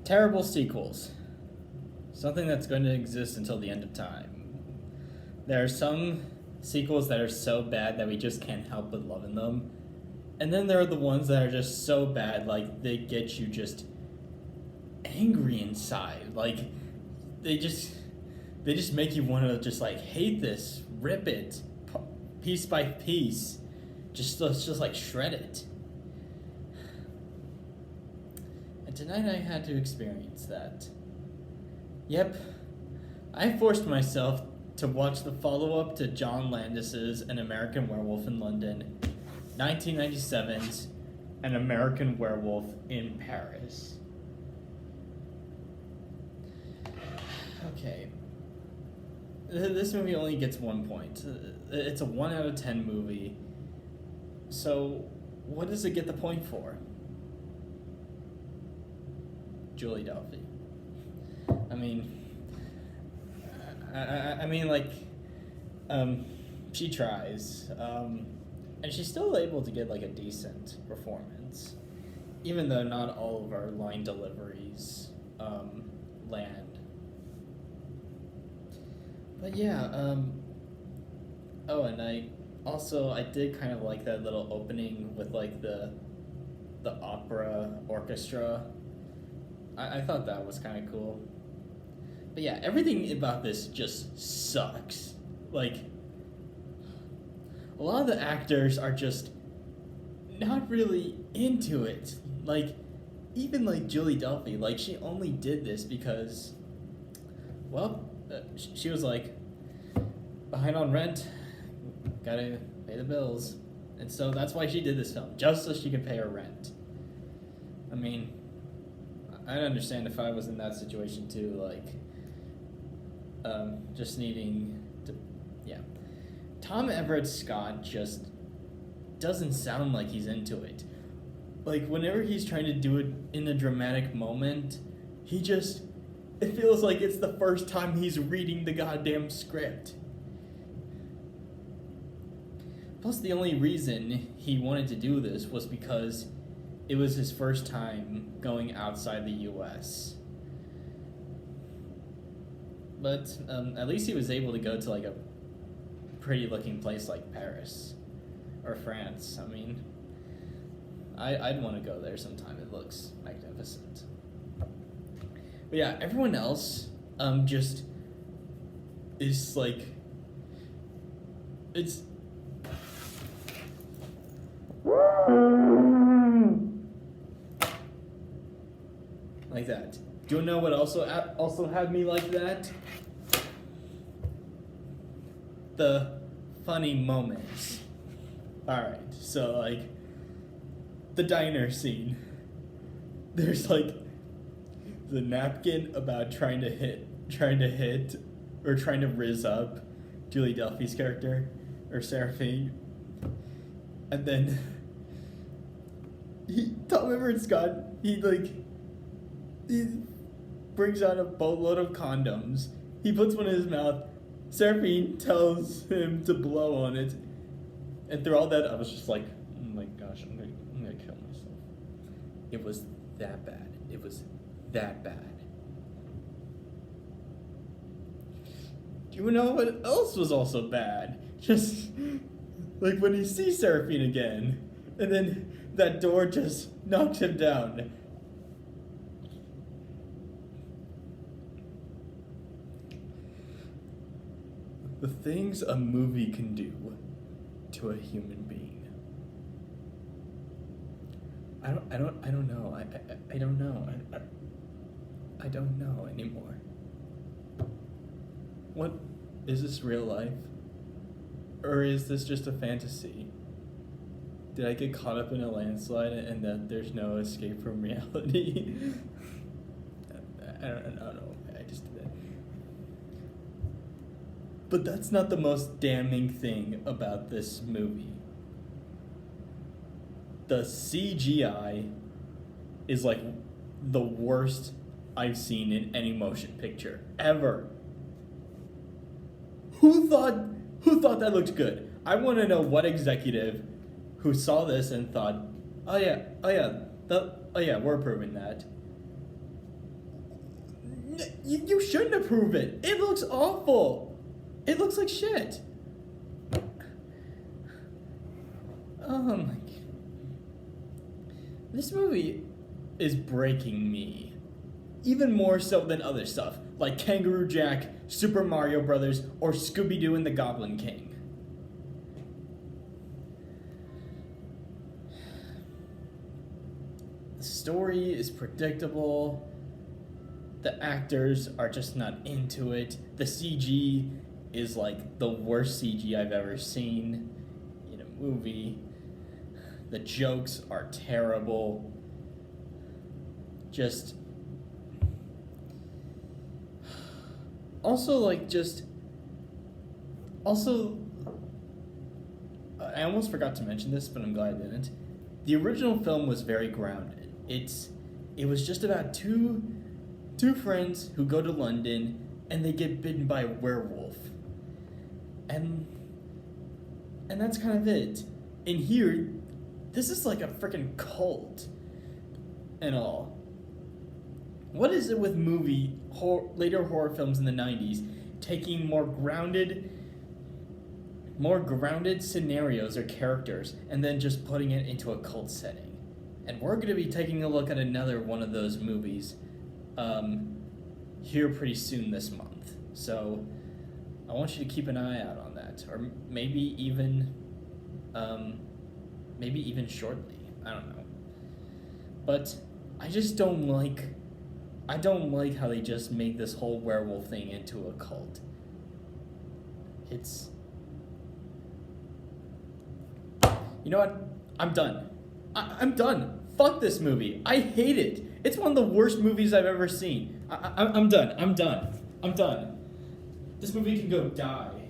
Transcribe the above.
Terrible sequels. Something that's going to exist until the end of time. There are some sequels that are so bad that we just can't help but loving them. And then there are the ones that are just so bad, like, they get you just angry inside. Like, they just make you want to just, like, hate this, rip it, piece by piece. Let's just, like, shred it. And tonight I had to experience that. Yep, I forced myself to watch the follow-up to John Landis's An American Werewolf in London, 1997's An American Werewolf in Paris. Okay. This movie only gets 1 point. It's a 1 out of 10 movie. So, what does it get the point for? Julie Delpy. I mean, like, she tries, and she's still able to get, like, a decent performance, even though not all of our line deliveries, land. But yeah, oh, and I did kind of like that little opening with, like, the opera orchestra. I thought that was kind of cool. But yeah, everything about this just sucks. Like, a lot of the actors are just not really into it. Like, even, like, Julie Delpy, like, she only did this because, well, she was like, behind on rent, gotta pay the bills. And so that's why she did this film, just so she could pay her rent. I mean, I'd understand if I was in that situation too, like, just needing to, yeah. Tom Everett Scott just doesn't sound like he's into it. Like, whenever he's trying to do it in a dramatic moment, it feels like it's the first time he's reading the goddamn script. Plus, the only reason he wanted to do this was because it was his first time going outside the U.S. But at least he was able to go to, like, a pretty-looking place like Paris or France. I mean, I'd want to go there sometime. It looks magnificent. But yeah, everyone else just is, like, it's... like that. Do you know what also had me like that? The funny moments. Alright, so, like, the diner scene. There's, like, the napkin about trying to hit, or trying to rizz up Julie Delpy's character, or Seraphine. And then, Tom Everett Scott, he brings out a boatload of condoms. He puts one in his mouth. Seraphine tells him to blow on it. And through all that, I was just like, oh my gosh, I'm gonna kill myself. It was that bad. It was that bad. Do you know what else was also bad? Just, like, when he sees Seraphine again, and then that door just knocks him down. The things a movie can do to a human being. I don't know. I don't know. I don't know anymore. What, is this real life? Or is this just a fantasy? Did I get caught up in a landslide and that there's no escape from reality? I don't know. I just did that. But that's not the most damning thing about this movie. The CGI is, like, the worst I've seen in any motion picture ever. Who thought that looked good? I want to know what executive who saw this and thought, oh yeah, we're approving that. You shouldn't approve it. It looks awful. It looks like shit. Oh my god. This movie is breaking me. Even more so than other stuff, like Kangaroo Jack, Super Mario Brothers, or Scooby-Doo and the Goblin King. The story is predictable. The actors are just not into it. The CG is like the worst CG I've ever seen in a movie. The jokes are terrible. Just... Also, I almost forgot to mention this, but I'm glad I didn't. The original film was very grounded. It was just about two friends who go to London and they get bitten by a werewolf. And that's kind of it. In here, this is like a freaking cult and all. What is it with later horror films in the 90s taking more grounded scenarios or characters and then just putting it into a cult setting? And we're going to be taking a look at another one of those movies here pretty soon this month. So I want you to keep an eye out on that, or maybe even shortly. I don't know. But I just don't like how they just made this whole werewolf thing into a cult. You know what? I'm done. I'm done. Fuck this movie. I hate it. It's one of the worst movies I've ever seen. I'm done. I'm done. This movie can go die.